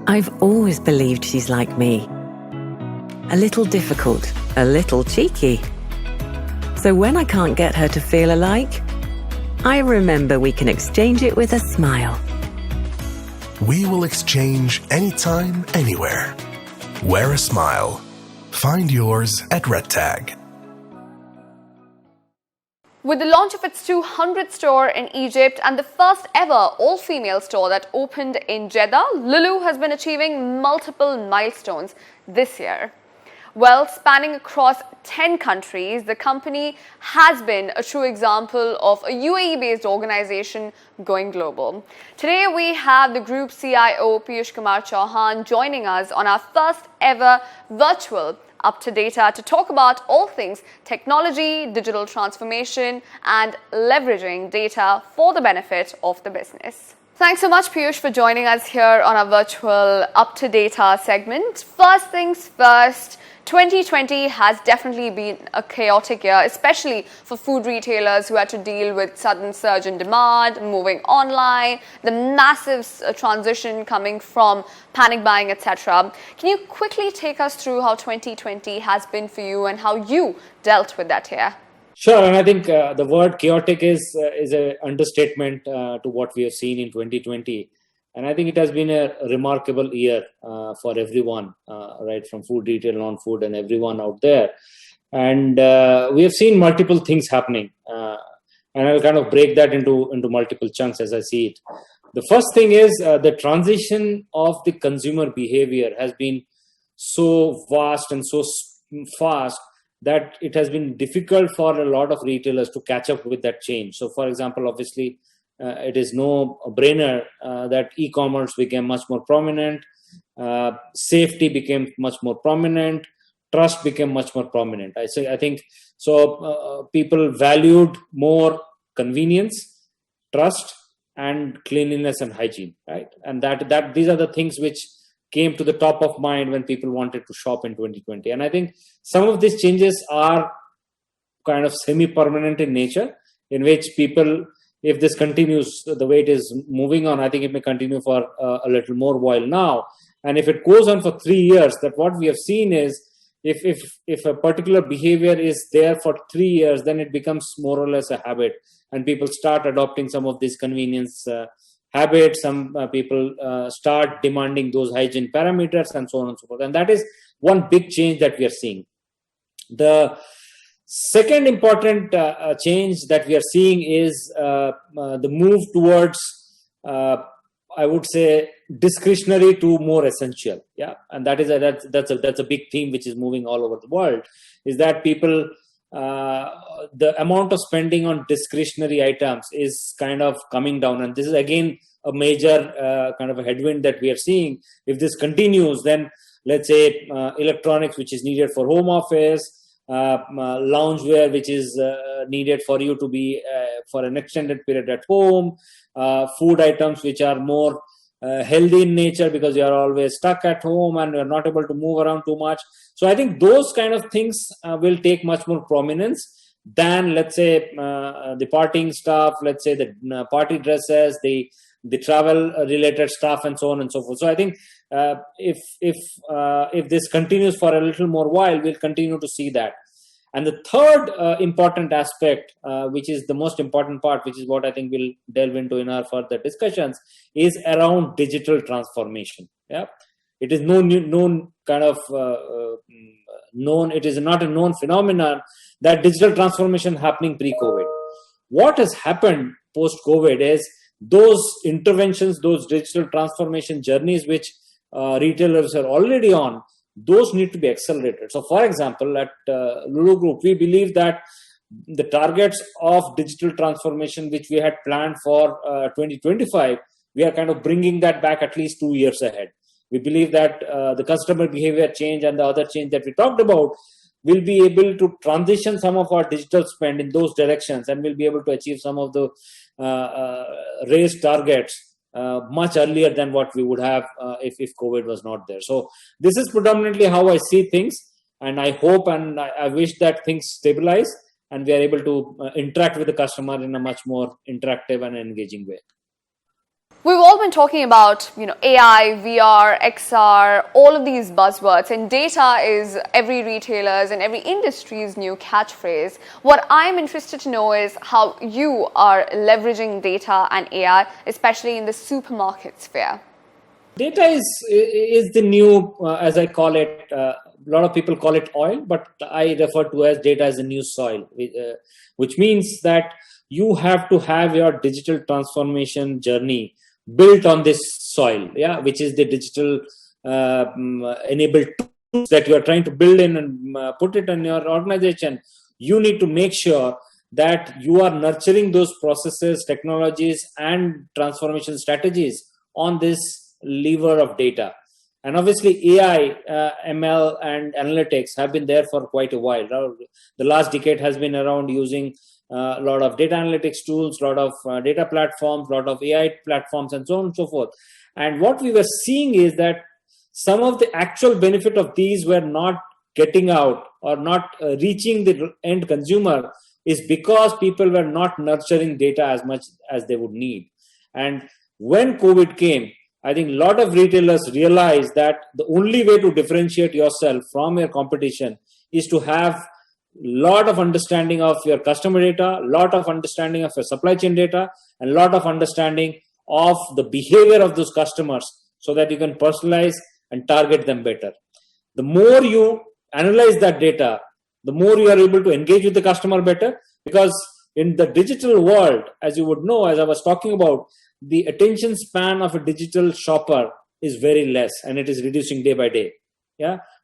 I've always believed she's like me. A little difficult, a little cheeky. So when I can't get her to feel alike, I remember we can exchange it with a smile. We will exchange anytime, anywhere. Wear a smile. Find yours at Red Tag. With the launch of its 200th store in Egypt and the first ever all-female store that opened in Jeddah, Lulu has been achieving multiple milestones this year. Well, spanning across 10 countries, the company has been a true example of a UAE-based organization going global. Today, we have the group CIO Piyush Chowhan joining us on our first ever virtual Up2Data to talk about all things technology, digital transformation, and leveraging data for the benefit of the business. Thanks so much, Piyush, for joining us here on our virtual Up2Data segment. First things first, 2020 has definitely been a chaotic year, especially for food retailers who had to deal with sudden surge in demand, moving online, the massive transition coming from panic buying, etc. Can you quickly take us through how 2020 has been for you and how you dealt with that year? Sure, and I think the word chaotic is an understatement to what we have seen in 2020. And I think it has been a remarkable year for everyone, right, from food retail, non-food, and everyone out there. And we have seen multiple things happening. And I'll kind of break that into multiple chunks as I see it. The first thing is the transition of the consumer behavior has been so vast and so fast that it has been difficult for a lot of retailers to catch up with that change. So, for example, obviously, it is no brainer that e-commerce became much more prominent, safety became much more prominent, trust became much more prominent. I think so. People valued more convenience, trust, and cleanliness and hygiene, right? And that these are the things which came to the top of mind when people wanted to shop in 2020. And I think some of these changes are kind of semi-permanent in nature, in which people, if this continues the way it is moving on, I think it may continue for a little more while now. And if it goes on for 3 years, that what we have seen is if a particular behavior is there for 3 years, then it becomes more or less a habit. And people start adopting some of these convenience habits. Some people start demanding those hygiene parameters and so on and so forth. And that is one big change that we are seeing. The second important change that we are seeing is the move towards, I would say, discretionary to more essential. Yeah, and that's a big theme which is moving all over the world. Is that people, the amount of spending on discretionary items is kind of coming down, and this is again a major kind of a headwind that we are seeing. If this continues, then let's say electronics, which is needed for home office, loungewear, which is needed for you to be for an extended period at home, food items which are more healthy in nature because you are always stuck at home and you are not able to move around too much. So I think those kind of things will take much more prominence than, let's say, the partying stuff, let's say the party dresses, the travel related stuff, and so on and so forth. So I think if this continues for a little more while, we'll continue to see that. And the third important aspect, which is the most important part, which is what I think we'll delve into in our further discussions, is around digital transformation. Yeah, it is known kind of known. It is not a known phenomenon that digital transformation happening pre-COVID. What has happened post-COVID is those interventions, those digital transformation journeys, which retailers are already on, those need to be accelerated. So, for example, at Lulu Group, we believe that the targets of digital transformation, which we had planned for 2025, we are kind of bringing that back at least 2 years ahead. We believe that the customer behavior change and the other change that we talked about will be able to transition some of our digital spend in those directions, and we'll be able to achieve some of the raised targets much earlier than what we would have if COVID was not there. So this is predominantly how I see things, and I hope and I wish that things stabilize and we are able to interact with the customer in a much more interactive and engaging way. We've all been talking about, AI, VR, XR, all of these buzzwords, and data is every retailer's and every industry's new catchphrase. What I'm interested to know is how you are leveraging data and AI, especially in the supermarket sphere. Data is the new, as I call it, a lot of people call it oil, but I refer to as data as the new soil, which means that you have to have your digital transformation journey built on this soil, which is the digital enabled tools that you are trying to build in and put it in your organization. You need to make sure that you are nurturing those processes, technologies, and transformation strategies on this lever of data. And obviously AI, ML, and analytics have been there for quite a while. The last decade has been around using a lot of data analytics tools, a lot of data platforms, a lot of AI platforms, and so on and so forth. And what we were seeing is that some of the actual benefit of these were not getting out or not reaching the end consumer is because people were not nurturing data as much as they would need. And when COVID came, I think a lot of retailers realized that the only way to differentiate yourself from your competition is to have a lot of understanding of your customer data, a lot of understanding of your supply chain data, and a lot of understanding of the behavior of those customers so that you can personalize and target them better. The more you analyze that data, the more you are able to engage with the customer better, because in the digital world, as you would know, as I was talking about, the attention span of a digital shopper is very less, and it is reducing day by day.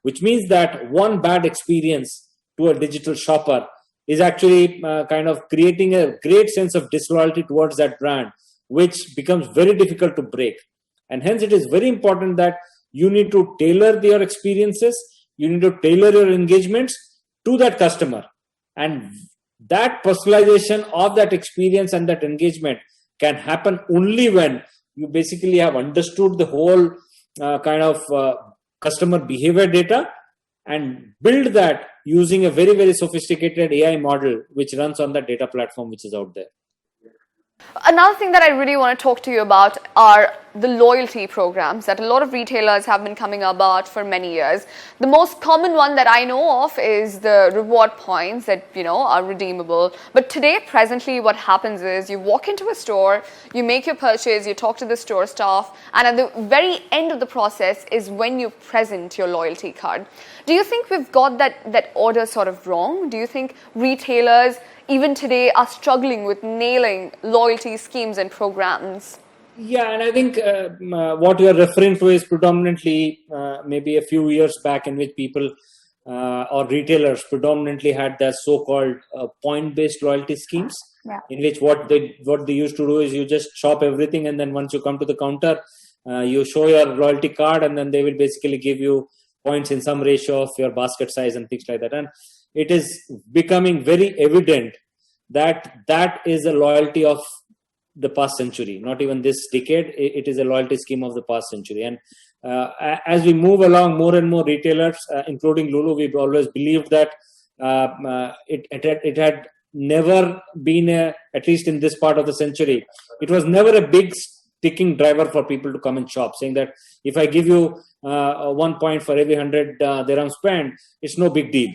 Which means that one bad experience to a digital shopper is actually kind of creating a great sense of disloyalty towards that brand, which becomes very difficult to break. And hence, it is very important that you need to tailor your experiences, you need to tailor your engagements to that customer. And that personalization of that experience and that engagement can happen only when you basically have understood the whole customer behavior data and build that using a very, very sophisticated AI model which runs on that data platform which is out there. Another thing that I really want to talk to you about are the loyalty programs that a lot of retailers have been coming about for many years. The most common one that I know of is the reward points that, are redeemable. But today, presently, what happens is you walk into a store, you make your purchase, you talk to the store staff, and at the very end of the process is when you present your loyalty card. Do you think we've got that order sort of wrong? Do you think retailers even today are struggling with nailing loyalty schemes and programs? Yeah, and I think what you are referring to is predominantly maybe a few years back in which people or retailers predominantly had their so-called point-based loyalty schemes, in which what they used to do is you just shop everything, and then once you come to the counter, you show your loyalty card, and then they will basically give you points in some ratio of your basket size and things like that. And it is becoming very evident that that is a loyalty of the past century, not even this decade. It is a loyalty scheme of the past century. And as we move along, more and more retailers, including Lulu, we've always believed that it had never been, at least in this part of the century, it was never a big sticking driver for people to come and shop, saying that if I give you 1 point for every 100 dirham spent, it's no big deal.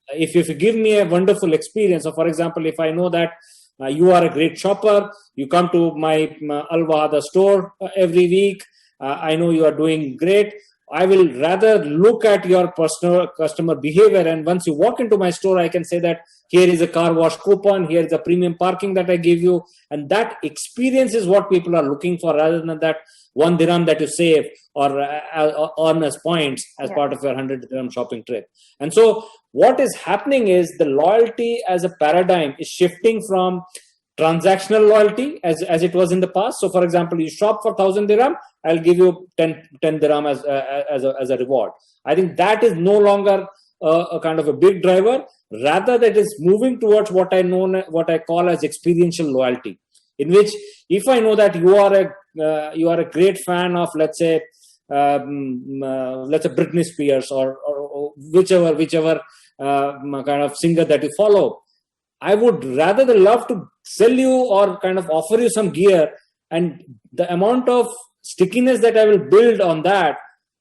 If you give me a wonderful experience, so for example, if I know that you are a great shopper, you come to my Al Wahada store every week, I know you are doing great, I will rather look at your personal customer behavior, and once you walk into my store, I can say that here is a car wash coupon, here is a premium parking that I give you, and that experience is what people are looking for, rather than that 1 dirham that you save or earn as points as part of your 100 dirham shopping trip. And so what is happening is the loyalty as a paradigm is shifting from transactional loyalty as it was in the past. So for example, you shop for 1,000 dirham, I'll give you 10 dirham as a reward. I think that is no longer a kind of a big driver. Rather, that is moving towards what I call as experiential loyalty, in which if I know that you are a great fan of, let's say Britney Spears or whichever kind of singer that you follow. I would rather love to sell you or kind of offer you some gear, and the amount of stickiness that I will build on that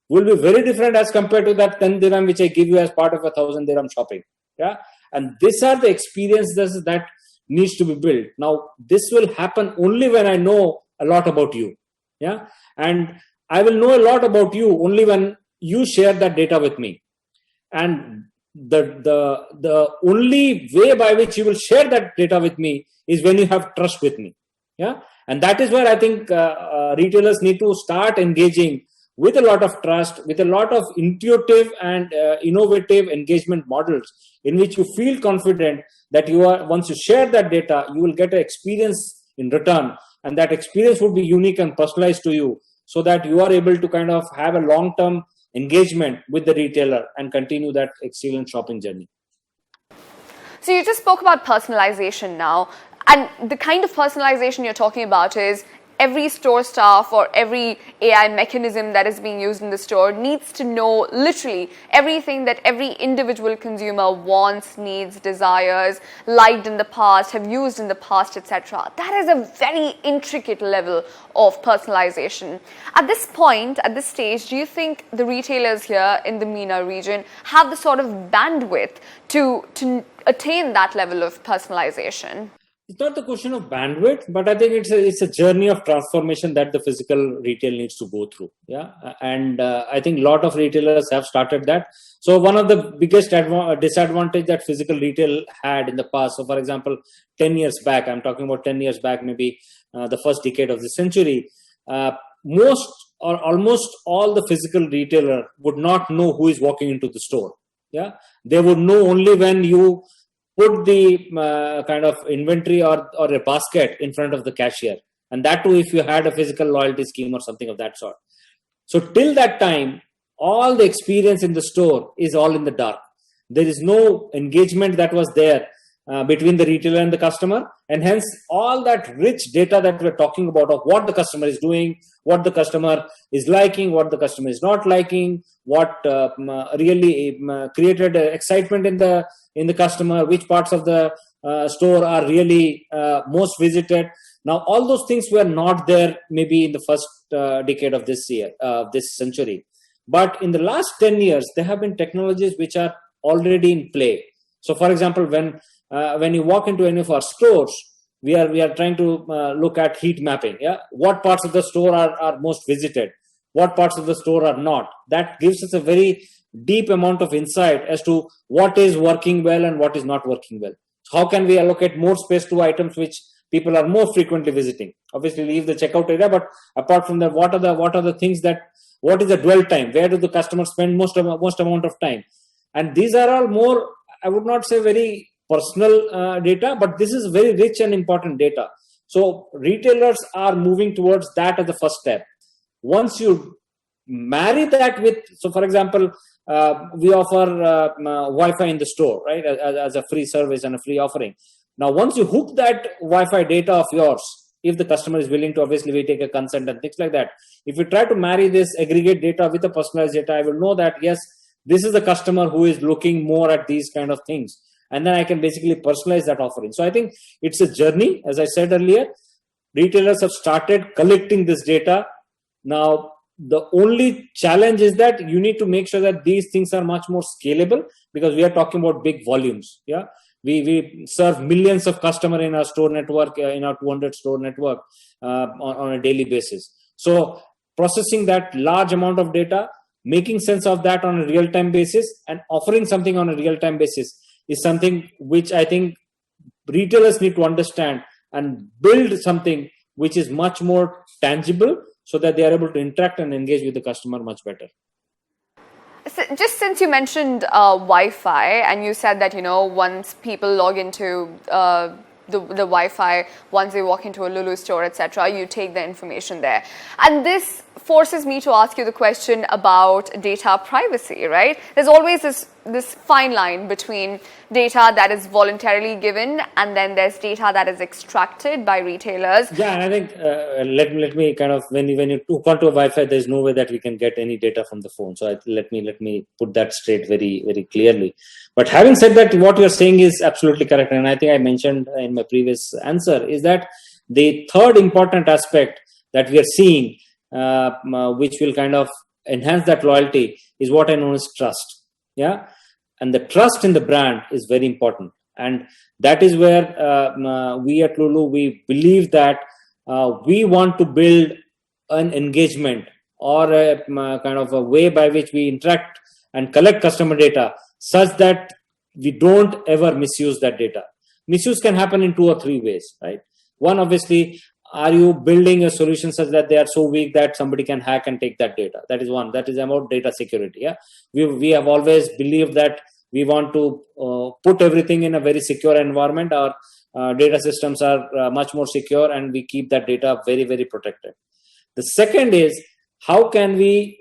will be very different as compared to that 10 dirham which I give you as part of a 1,000 dirham shopping. Yeah, and these are the experiences that needs to be built. Now, this will happen only when I know a lot about you. Yeah, and I will know a lot about you only when you share that data with me. And the only way by which you will share that data with me is when you have trust with me. Yeah, and that is where I think retailers need to start engaging with a lot of trust, with a lot of intuitive and innovative engagement models, in which you feel confident that you are, once you share that data, you will get an experience in return, and that experience would be unique and personalized to you, so that you are able to kind of have a long-term engagement with the retailer and continue that excellent shopping journey. So you just spoke about personalization now, and the kind of personalization you're talking about is every store staff or every AI mechanism that is being used in the store needs to know literally everything that every individual consumer wants, needs, desires, liked in the past, have used in the past, etc. That is a very intricate level of personalization. At this point, at this stage, do you think the retailers here in the MENA region have the sort of bandwidth to attain that level of personalization? It's not the question of bandwidth, but I think it's a journey of transformation that the physical retail needs to go through. Yeah, and I think a lot of retailers have started that. So one of the biggest disadvantage that physical retail had in the past. So for example, 10 years back, I'm talking about 10 years back, maybe the first decade of the century, most or almost all the physical retailer would not know who is walking into the store. Yeah, they would know only when you put the kind of inventory or a basket in front of the cashier, and that too if you had a physical loyalty scheme or something of that sort. So till that time, all the experience in the store is all in the dark. There is no engagement that was there between the retailer and the customer, and hence all that rich data that we're talking about of what the customer is doing, what the customer is liking, what the customer is not liking, what really created excitement in the customer, which parts of the store are really most visited. Now, all those things were not there maybe in the first decade of this century. But in the last 10 years, there have been technologies which are already in play. So, for example, when you walk into any of our stores, we are trying to look at heat mapping. Yeah, what parts of the store are most visited, what parts of the store are not. That gives us a very deep amount of insight as to what is working well and what is not working well. How can we allocate more space to items which people are more frequently visiting? Obviously, leave the checkout area, but apart from that, what are the things what is the dwell time? Where do the customers spend most amount of time? And these are all more, I would not say very personal data, but this is very rich and important data. So retailers are moving towards that as the first step. Once you marry that with, so for example, we offer Wi-Fi in the store, right, as a free service and a free offering. Now, once you hook that Wi-Fi data of yours, if the customer is willing to, obviously we take a consent and things like that. If you try to marry this aggregate data with the personalized data, I will know that, yes, this is the customer who is looking more at these kind of things. And then I can basically personalize that offering. So I think it's a journey. As I said earlier, retailers have started collecting this data. Now, the only challenge is that you need to make sure that these things are much more scalable, because we are talking about big volumes. Yeah, we serve millions of customers in our store network, in our 200 store network on a daily basis. So processing that large amount of data, making sense of that on a real-time basis, and offering something on a real-time basis is something which I think retailers need to understand and build something which is much more tangible, so that they are able to interact and engage with the customer much better. So just since you mentioned Wi-Fi, and you said that, once people log into the Wi-Fi, once they walk into a Lulu store, etc., you take the information there. And this forces me to ask you the question about data privacy, right? There's always this this fine line between data that is voluntarily given and then there's data that is extracted by retailers. Yeah, and I think let me kind of when you hook onto a Wi-Fi, there's no way that we can get any data from the phone. So let me put that straight very clearly. But having said that, what you're saying is absolutely correct, and I think I mentioned in my previous answer is that the third important aspect that we are seeing, which will kind of enhance that loyalty, is what I know as trust. Yeah, and the trust in the brand is very important, and that is where we at Lulu, we believe that we want to build an engagement or a kind of a way by which we interact and collect customer data such that we don't ever misuse that data. Misuse can happen in 2 or 3 ways, right? One, obviously, are you building a solution such that they are so weak that somebody can hack and take that data? That is one. That is about data security. Yeah, we have always believed that we want to put everything in a very secure environment. Our data systems are much more secure, and we keep that data very protected. The second is, how can we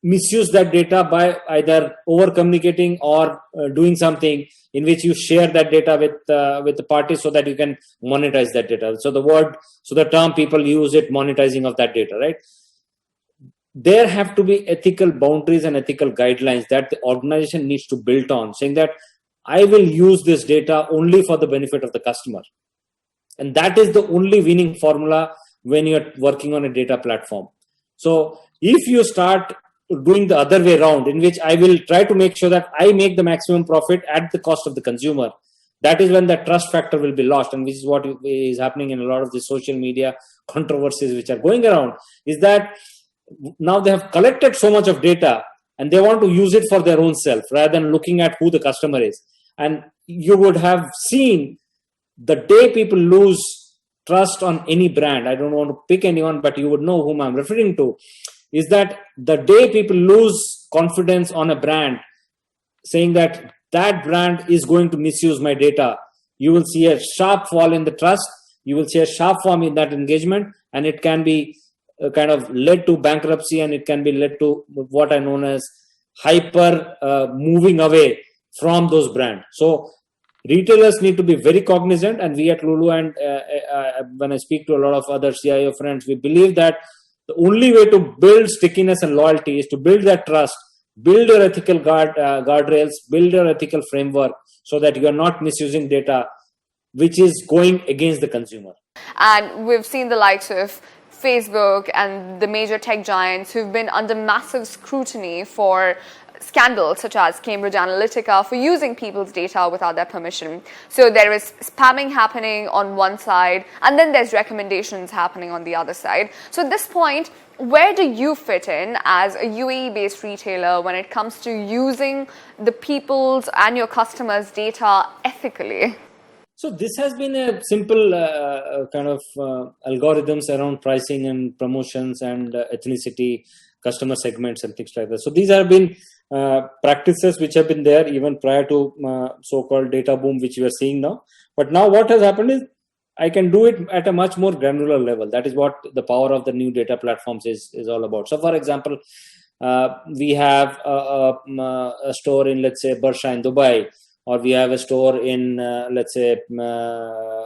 misuse that data by either over communicating or doing something in which you share that data with the party so that you can monetize that data. So the term people use it, monetizing of that data, right? There have to be ethical boundaries and ethical guidelines that the organization needs to build on, saying that I will use this data only for the benefit of the customer. And that is the only winning formula when you're working on a data platform. So if you start doing the other way around, in which I will try to make sure that I make the maximum profit at the cost of the consumer, that is when the trust factor will be lost. And which is what is happening in a lot of the social media controversies which are going around, is that now they have collected so much of data and they want to use it for their own self rather than looking at who the customer is. And you would have seen the day people lose trust on any brand, I don't want to pick anyone, but you would know whom I'm referring to, is that the day people lose confidence on a brand, saying that that brand is going to misuse my data, you will see a sharp fall in the trust, you will see a sharp fall in that engagement, and it can be kind of led to bankruptcy, and it can be led to what I known as hyper moving away from those brands. So retailers need to be very cognizant, and we at Lulu, and when I speak to a lot of other CIO friends, we believe that the only way to build stickiness and loyalty is to build that trust, build your ethical guardrails, build your ethical framework so that you are not misusing data which is going against the consumer. And we've seen the likes of Facebook and the major tech giants who've been under massive scrutiny for scandals such as Cambridge Analytica for using people's data without their permission. So there is spamming happening on one side, and then there's recommendations happening on the other side. So at this point, where do you fit in as a UAE-based retailer when it comes to using the people's and your customers' data ethically? So this has been a simple kind of algorithms around pricing and promotions and ethnicity, customer segments and things like that. So these have been practices which have been there even prior to so-called data boom, which we are seeing now. But now what has happened is I can do it at a much more granular level. That is what the power of the new data platforms is all about. So for example, we have a store in, let's say, Bursa in Dubai, or we have a store in, let's say,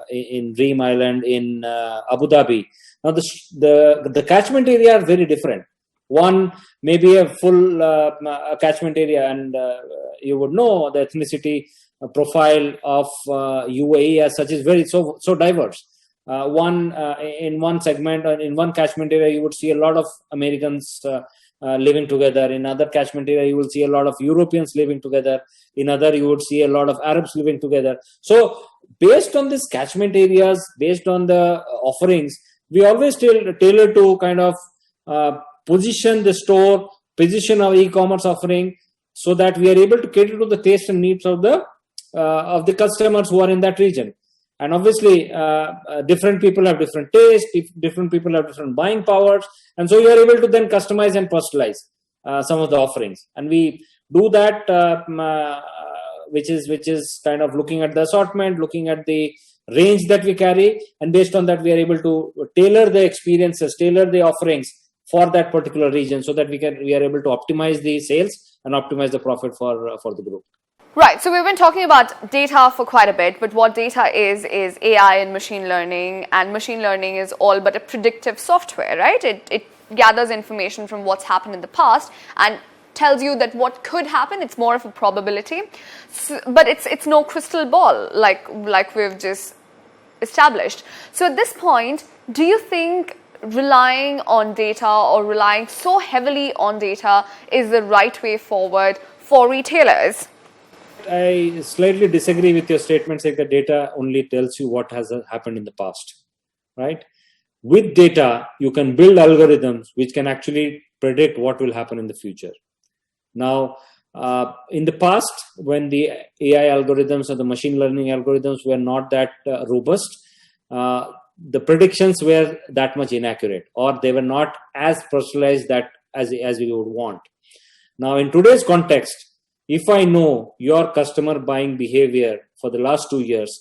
in Dream Island in Abu Dhabi. Now, the catchment area are very different. One may be a full catchment area, and you would know the ethnicity profile of UAE as such is very so diverse. In one segment, or in one catchment area, you would see a lot of Americans living together. In other catchment area, you will see a lot of Europeans living together. In other, you would see a lot of Arabs living together. So based on these catchment areas, based on the offerings, we always tailor to kind of position the store, position our e-commerce offering so that we are able to cater to the taste and needs of the customers who are in that region. And obviously, different people have different tastes, different people have different buying powers. And so you are able to then customize and personalize some of the offerings. And we do that, which is kind of looking at the assortment, looking at the range that we carry. And based on that, we are able to tailor the experiences, tailor the offerings for that particular region, so that we are able to optimize the sales and optimize the profit for the group. Right, so we've been talking about data for quite a bit, but what data is AI and machine learning is all but a predictive software, right? It gathers information from what's happened in the past and tells you that what could happen. It's more of a probability, but it's no crystal ball like we've just established. So at this point, do you think relying on data or relying so heavily on data is the right way forward for retailers? I slightly disagree with your statement saying that data only tells you what has happened in the past, right? With data, you can build algorithms which can actually predict what will happen in the future. Now, in the past, when the AI algorithms or the machine learning algorithms were not that robust, the predictions were that much inaccurate, or they were not as personalized that as we would want. Now, in today's context, if I know your customer buying behavior for the last 2 years,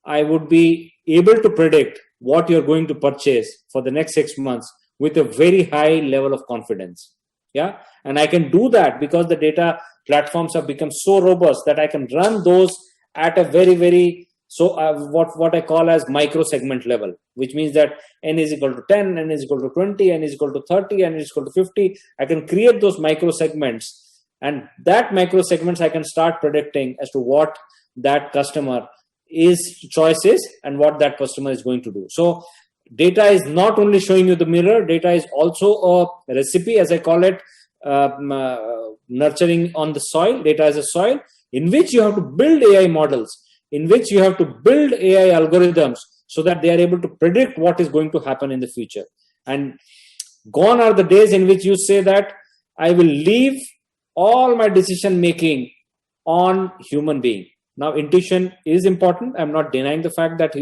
I would be able to predict what you're going to purchase for the next 6 months with a very high level of confidence. Yeah. And I can do that because the data platforms have become so robust that I can run those at a very, very, what I call as micro segment level, which means that n is equal to 10, n is equal to 20, n is equal to 30, n is equal to 50. I can create those micro segments. And that micro segments, I can start predicting as to what that customer choice is and what that customer is going to do. So data is not only showing you the mirror, data is also a recipe, as I call it, nurturing on the soil. Data is a soil in which you have to build AI models, in which you have to build AI algorithms so that they are able to predict what is going to happen in the future. And gone are the days in which you say that I will leave all my decision making on human being. Now, intuition is important. I'm not denying the fact that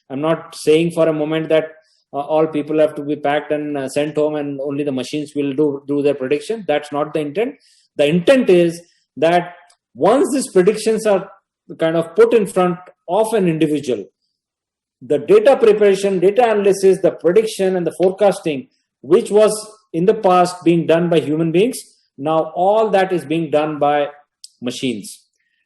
I'm not saying for a moment that all people have to be packed and sent home and only the machines will do their prediction. That's not the intent. The intent is that once these predictions are kind of put in front of an individual, the data preparation, data analysis, the prediction and the forecasting, which was in the past being done by human beings, now all that is being done by machines.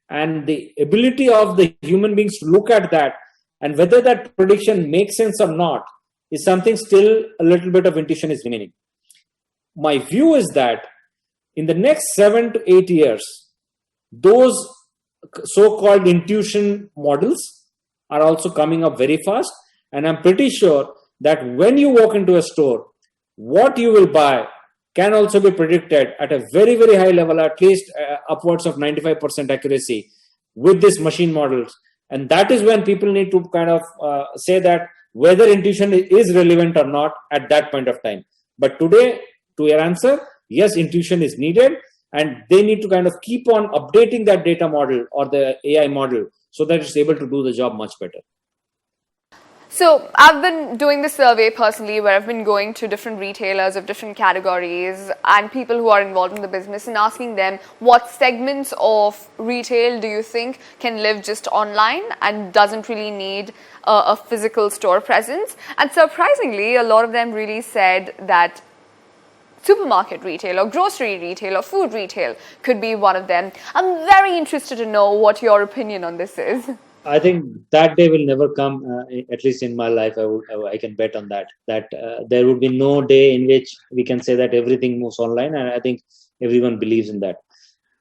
And the ability of the human beings to look at that and whether that prediction makes sense or not is something still a little bit of intuition is remaining. My view is that in the next 7 to 8 years, those so-called intuition models are also coming up very fast. And I'm pretty sure that when you walk into a store, what you will buy can also be predicted at a very, very high level, at least upwards of 95% accuracy with these machine models. And that is when people need to kind of say that whether intuition is relevant or not at that point of time. But today, to your answer, yes, intuition is needed, and they need to kind of keep on updating that data model or the AI model so that it's able to do the job much better. So I've been doing this survey personally where I've been going to different retailers of different categories and people who are involved in the business and asking them what segments of retail do you think can live just online and doesn't really need a physical store presence. And surprisingly, a lot of them really said that supermarket retail or grocery retail or food retail could be one of them. I'm very interested to know what your opinion on this is. I think that day will never come, at least in my life. I can bet on that there would be no day in which we can say that everything moves online, and I think everyone believes in that.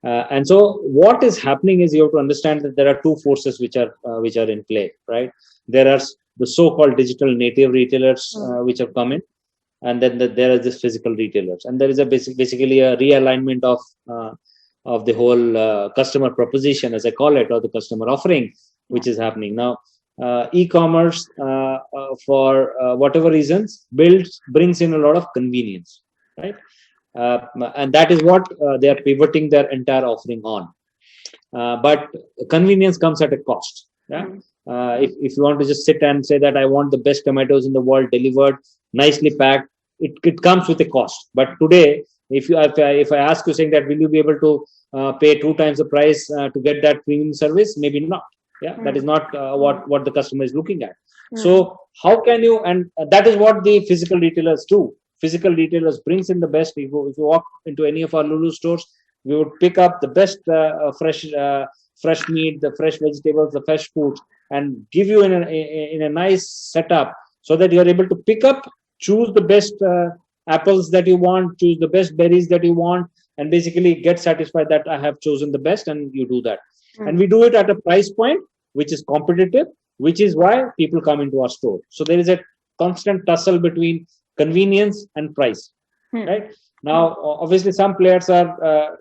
And so what is happening is you have to understand that there are two forces which are in play, right? There are the so-called digital native retailers which have come in, and then there are these physical retailers, and there is a basically a realignment of the whole customer proposition, as I call it, or the customer offering, which is happening now. E-commerce, for whatever reasons, brings in a lot of convenience, right? And that is what they are pivoting their entire offering on. But convenience comes at a cost. Yeah? If you want to just sit and say that I want the best tomatoes in the world delivered, nicely packed, it comes with a cost. But today, if I ask you saying that will you be able to pay 2 times the price to get that premium service, maybe not. Yeah, that is not what the customer is looking at. So how can you, and that is what the physical retailers do. physical retailers brings in the best. If you walk into any of our Lulu stores, we would pick up the best fresh meat, the fresh vegetables, the fresh foods, and give you in a nice setup so that you are able to pick up, choose the best apples that you want, choose the best berries that you want, and basically get satisfied that I have chosen the best, and you do that. And we do it at a price point which is competitive, which is why people come into our store. So there is a constant tussle between convenience and price, right? Now, obviously, some players are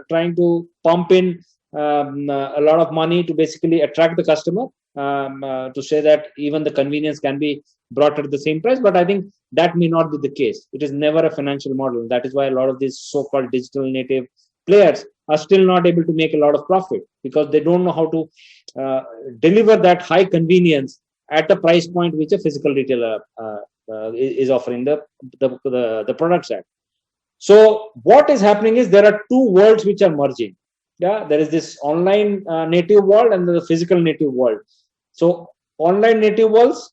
trying to pump in a lot of money to basically attract the customer, to say that even the convenience can be brought at the same price. But I think that may not be the case. It is never a financial model. That is why a lot of these so-called digital native players are still not able to make a lot of profit, because they don't know how to deliver that high convenience at a price point which a physical retailer is offering the products at. So what is happening is there are two worlds which are merging. Yeah, there is this online native world and the physical native world. So online native worlds,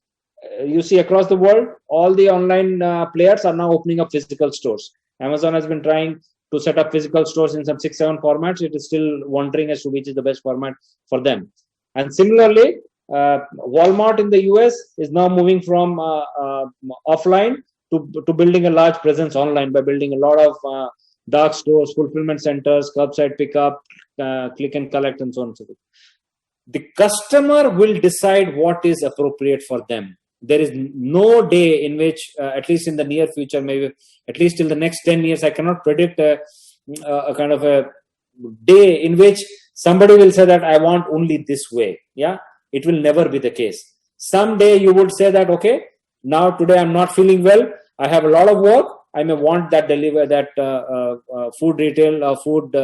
you see across the world, all the online players are now opening up physical stores. Amazon has been trying to set up physical stores in some 6-7 formats. It is still wondering as to which is the best format for them. And similarly, Walmart in the US is now moving from offline to building a large presence online by building a lot of dark stores, fulfillment centers, curbside pickup, click and collect, and so on and so forth. The customer will decide what is appropriate for them. There is no day in which, at least in the near future, maybe at least till the next 10 years, I cannot predict a kind of a day in which somebody will say that I want only this way. Yeah, it will never be the case. Someday you would say that, okay, now today I'm not feeling well, I have a lot of work, I may want that food retail, food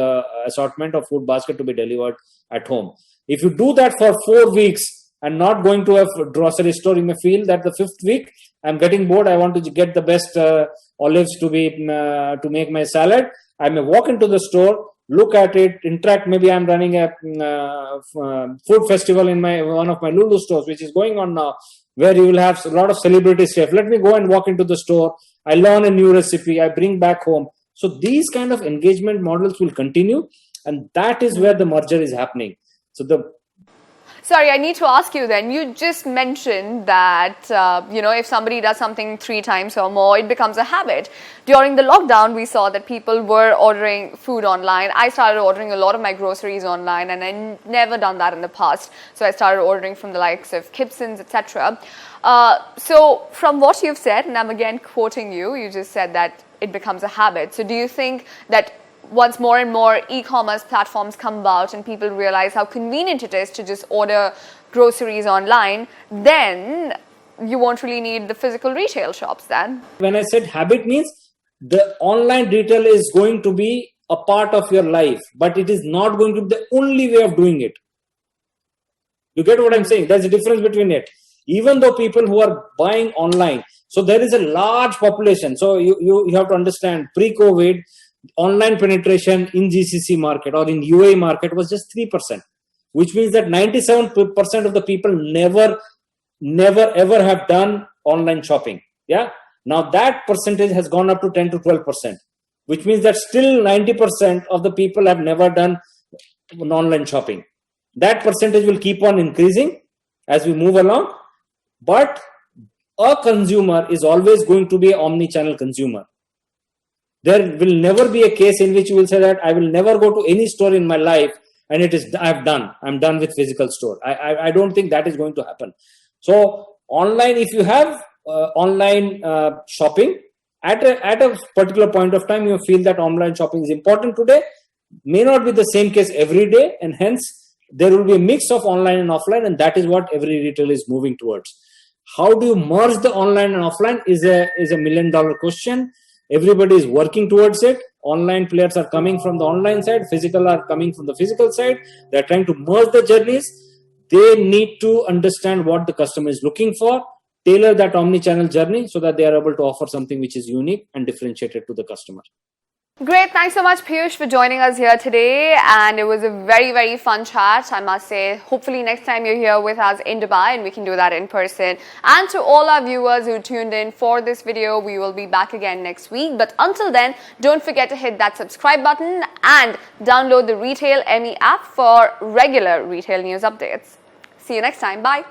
assortment or food basket to be delivered at home. If you do that for 4 weeks and not going to a grocery store, you may feel that the 5th week I'm getting bored. I want to get the best olives to make my salad. I may walk into the store, look at it, interact. Maybe I'm running a food festival in one of my Lulu stores, which is going on now, where you will have a lot of celebrity chefs. Let me go and walk into the store. I learn a new recipe. I bring back home. So these kind of engagement models will continue, and that is where the merger is happening. So Sorry, I need to ask you then. You just mentioned that, if somebody does something 3 times or more, it becomes a habit. During the lockdown, we saw that people were ordering food online. I started ordering a lot of my groceries online, and I never done that in the past. So I started ordering from the likes of Gibson's, etc. So from what you've said, and I'm again quoting you, you just said that it becomes a habit. So do you think that once more and more e-commerce platforms come about and people realize how convenient it is to just order groceries online, then you won't really need the physical retail shops then? When I said habit, means the online retail is going to be a part of your life, but it is not going to be the only way of doing it. You get what I'm saying? There's a difference between it. Even though people who are buying online, so there is a large population. So you have to understand, pre-COVID, online penetration in GCC market or in UAE market was just 3%, which means that 97% of the people never ever have done online shopping. Yeah. Now that percentage has gone up to 10 to 12%, which means that still 90% of the people have never done online shopping. That percentage will keep on increasing as we move along, but a consumer is always going to be an omni-channel consumer. There will never be a case in which you will say that I will never go to any store in my life and I'm done with physical store. I don't think that is going to happen. So online, if you have online shopping at a particular point of time, you feel that online shopping is important today, may not be the same case every day, and hence there will be a mix of online and offline, and that is what every retailer is moving towards. How do you merge the online and offline is a $1 million question. Everybody is working towards it. Online players are coming from the online side, physical are coming from the physical side. They're trying to merge the journeys. They need to understand what the customer is looking for, tailor that omni-channel journey so that they are able to offer something which is unique and differentiated to the customer. Great. Thanks so much, Piyush, for joining us here today. And it was a very, very fun chat, I must say. Hopefully next time you're here with us in Dubai and we can do that in person. And to all our viewers who tuned in for this video, we will be back again next week. But until then, don't forget to hit that subscribe button and download the Retail ME app for regular retail news updates. See you next time. Bye.